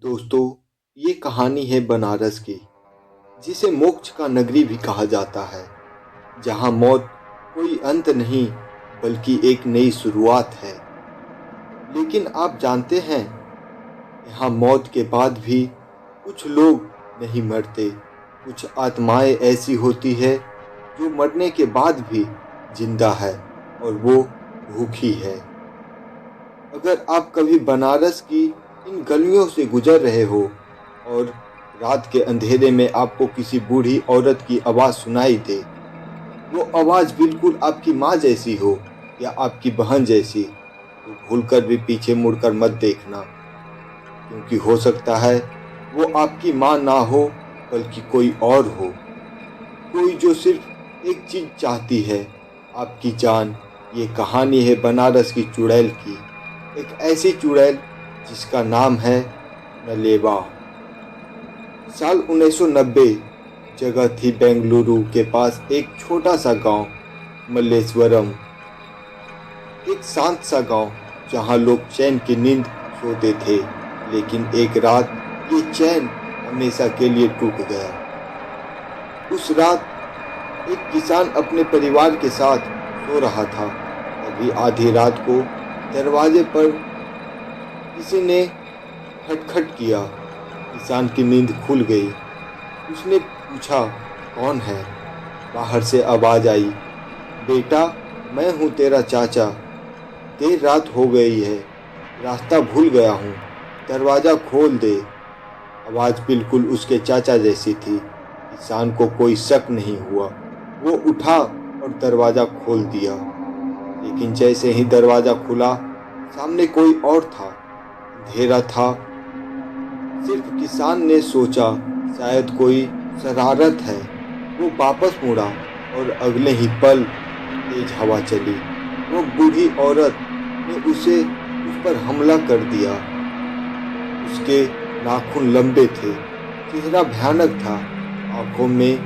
दोस्तों, ये कहानी है बनारस की, जिसे मोक्ष का नगरी भी कहा जाता है, जहाँ मौत कोई अंत नहीं बल्कि एक नई शुरुआत है। लेकिन आप जानते हैं, यहाँ मौत के बाद भी कुछ लोग नहीं मरते। कुछ आत्माएं ऐसी होती है जो मरने के बाद भी जिंदा है, और वो भूखी है। अगर आप कभी बनारस की इन गलियों से गुजर रहे हो और रात के अंधेरे में आपको किसी बूढ़ी औरत की आवाज़ सुनाई दे, वो आवाज़ बिल्कुल आपकी माँ जैसी हो या आपकी बहन जैसी, तो भूलकर भी पीछे मुड़कर मत देखना, क्योंकि हो सकता है वो आपकी माँ ना हो बल्कि कोई और हो। कोई जो सिर्फ एक चीज़ चाहती है, आपकी जान। ये कहानी है बनारस की चुड़ैल की, एक ऐसी चुड़ैल जिसका नाम है नलेवा। साल 1990। जगह थी बेंगलुरु के पास एक छोटा सा गांव मल्लेश्वरम। एक शांत सा गांव जहां लोग चैन की नींद सोते थे। लेकिन एक रात ये चैन हमेशा के लिए टूट गया। उस रात एक किसान अपने परिवार के साथ सो रहा था। तभी आधी रात को दरवाजे पर किसी ने खटखट किया। किसान की नींद खुल गई। उसने पूछा, कौन है? बाहर से आवाज आई, बेटा, मैं हूँ तेरा चाचा। देर रात हो गई है, रास्ता भूल गया हूँ, दरवाज़ा खोल दे। आवाज़ बिल्कुल उसके चाचा जैसी थी। किसान को कोई शक नहीं हुआ। वो उठा और दरवाज़ा खोल दिया। लेकिन जैसे ही दरवाज़ा खुला, सामने कोई और था। अंधेरा था। सिर्फ किसान ने सोचा, शायद कोई शरारत है। वो वापस मुड़ा और अगले ही पल तेज हवा चली। वो बूढ़ी औरत ने उस पर हमला कर दिया। उसके नाखून लंबे थे, चेहरा भयानक था, आंखों में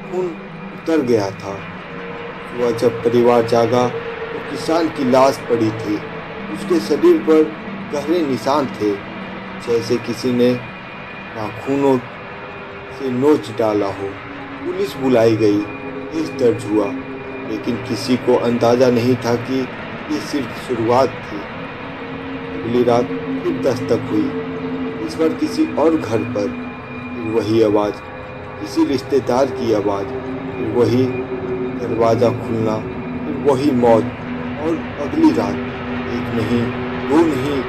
खून उतर गया था। सुबह जब परिवार जागा तो किसान की लाश पड़ी थी। उसके शरीर पर गहरे निशान थे, जैसे किसी ने नाखूनों से नोच डाला हो। पुलिस बुलाई गई, केस दर्ज हुआ, लेकिन किसी को अंदाजा नहीं था कि ये सिर्फ शुरुआत थी। अगली रात फिर दस्तक हुई, इस बार किसी और घर पर। फिर वही आवाज़, किसी रिश्तेदार की आवाज़। फिर वही दरवाज़ा खुलना, फिर वही मौत। और अगली रात एक नहीं, दो नहीं,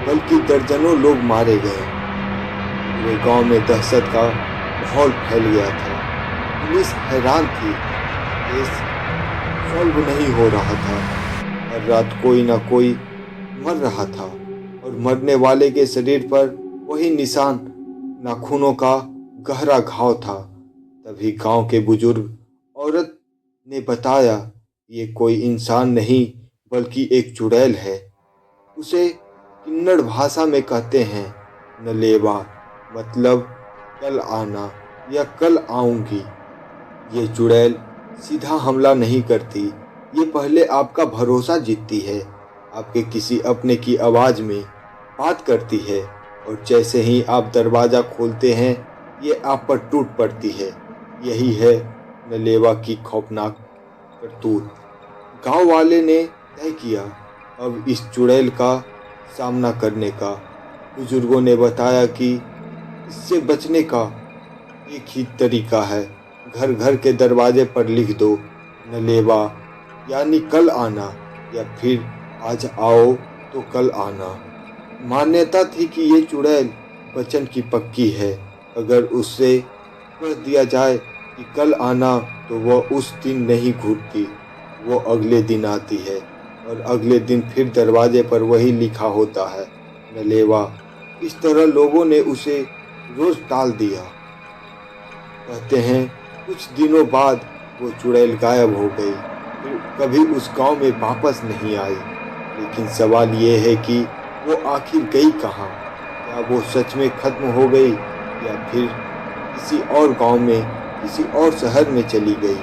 बल्कि दर्जनों लोग मारे गए। पूरे गांव में दहशत का माहौल फैल गया था। पुलिस हैरान थी, केस सॉल्व नहीं हो रहा था। हर रात कोई ना कोई मर रहा था, और मरने वाले के शरीर पर वही निशान, नाखूनों का गहरा घाव था। तभी गांव के बुजुर्ग औरत ने बताया, ये कोई इंसान नहीं बल्कि एक चुड़ैल है। उसे किन्नड़ भाषा में कहते हैं नलेवा, मतलब कल आना या कल आऊंगी। ये चुड़ैल सीधा हमला नहीं करती। ये पहले आपका भरोसा जीतती है, आपके किसी अपने की आवाज़ में बात करती है, और जैसे ही आप दरवाज़ा खोलते हैं, ये आप पर टूट पड़ती है। यही है नलेवा की खौफनाक करतूत। गांव वाले ने तय किया अब इस चुड़ैल का सामना करने का। बुजुर्गों ने बताया कि इससे बचने का एक ही तरीका है, घर घर के दरवाजे पर लिख दो, नलेवा यानी कल आना, या फिर आज आओ तो कल आना। मान्यता थी कि ये चुड़ैल वचन की पक्की है। अगर उससे कह दिया जाए कि कल आना, तो वह उस दिन नहीं घूरती, वो अगले दिन आती है। और अगले दिन फिर दरवाजे पर वही लिखा होता है, नलेवा। इस तरह लोगों ने उसे रोज टाल दिया। कहते हैं कुछ दिनों बाद वो चुड़ैल गायब हो गई, फिर कभी उस गांव में वापस नहीं आई। लेकिन सवाल ये है कि वो आखिर गई कहाँ? क्या वो सच में खत्म हो गई, या फिर किसी और गांव में, किसी और शहर में चली गई?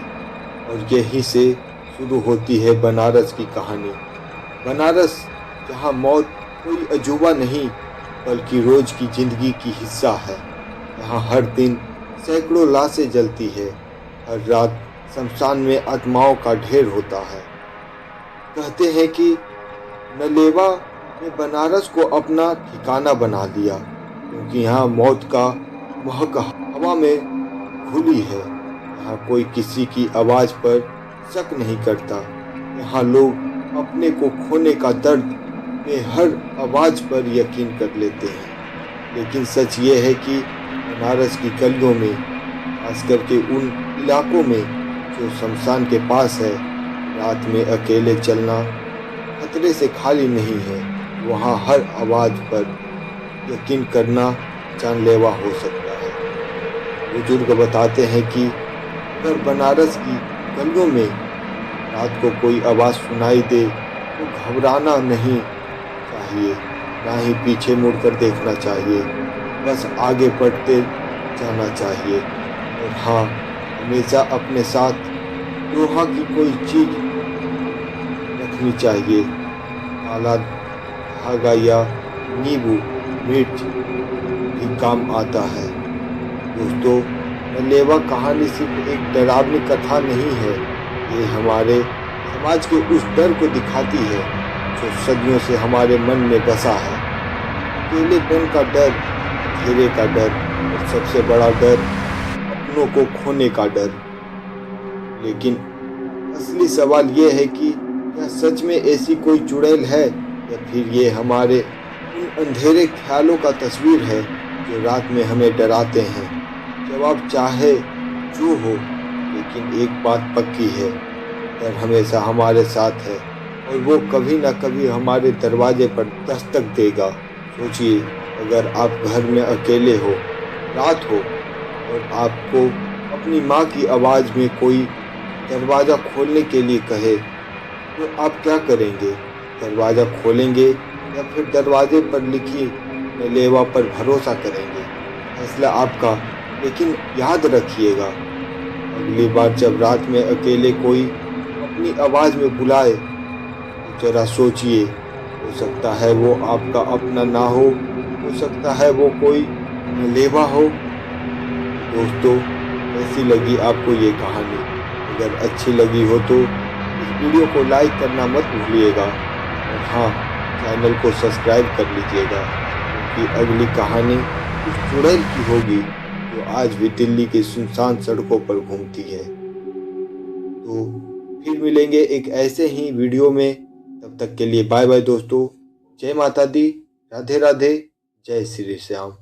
और यहीं से शुरू होती है बनारस की कहानी। बनारस, जहाँ मौत कोई अजूबा नहीं बल्कि रोज की जिंदगी की हिस्सा है। यहाँ हर दिन सैकड़ों लाशें जलती है, हर रात शमशान में आत्माओं का ढेर होता है। कहते हैं कि नलेवा ने बनारस को अपना ठिकाना बना लिया, क्योंकि यहाँ मौत का महक हवा में घुली है। यहाँ कोई किसी की आवाज पर शक नहीं करता। यहाँ लोग अपने को खोने का दर्द में हर आवाज पर यकीन कर लेते हैं। लेकिन सच ये है कि बनारस की गलियों में, खास करके उन इलाकों में जो शमशान के पास है, रात में अकेले चलना खतरे से खाली नहीं है। वहाँ हर आवाज पर यकीन करना जानलेवा हो सकता है। बुजुर्ग बताते हैं कि अगर बनारस की गलियों में रात को कोई आवाज़ सुनाई दे तो घबराना नहीं चाहिए, ना ही पीछे मुड़कर देखना चाहिए, बस आगे बढ़ते जाना चाहिए। और हाँ, हमेशा अपने साथ लोहा की कोई चीज़ रखनी चाहिए। काला धागा या नींबू मिर्च भी काम आता है। दोस्तों, नलेवा कहानी सिर्फ एक डरावनी कथा नहीं है, ये हमारे समाज के उस डर को दिखाती है जो सदियों से हमारे मन में बसा है। अकेलेपन का डर, अंधेरे का डर और सबसे बड़ा डर अपनों को खोने का डर। लेकिन असली सवाल ये है कि क्या सच में ऐसी कोई चुड़ैल है, या फिर ये हमारे उन अंधेरे ख्यालों का तस्वीर है जो रात में हमें डराते हैं। जवाब चाहे जो हो, लेकिन एक बात पक्की है, डर हमेशा हमारे साथ है और वो कभी ना कभी हमारे दरवाजे पर दस्तक देगा। सोचिए, अगर आप घर में अकेले हो, रात हो और आपको अपनी माँ की आवाज़ में कोई दरवाज़ा खोलने के लिए कहे, तो आप क्या करेंगे? दरवाज़ा खोलेंगे या फिर दरवाजे पर लिखी नलेवा पर भरोसा करेंगे? फैसला आपका, लेकिन याद रखिएगा, अगली बार जब रात में अकेले कोई अपनी आवाज़ में बुलाए तो जरा सोचिए, हो सकता है वो आपका अपना ना हो सकता है वो कोई नलेवा हो। दोस्तों, कैसी लगी आपको ये कहानी? अगर अच्छी लगी हो तो इस वीडियो को लाइक करना मत भूलिएगा और हाँ, चैनल को सब्सक्राइब कर लीजिएगा, क्योंकि अगली कहानी उस चुड़ैल की होगी जो आज भी दिल्ली की सुनसान सड़कों पर घूमती है। तो फिर मिलेंगे एक ऐसे ही वीडियो में, तब तक के लिए बाय बाय दोस्तों। जय माता दी, राधे राधे, जय श्री श्याम।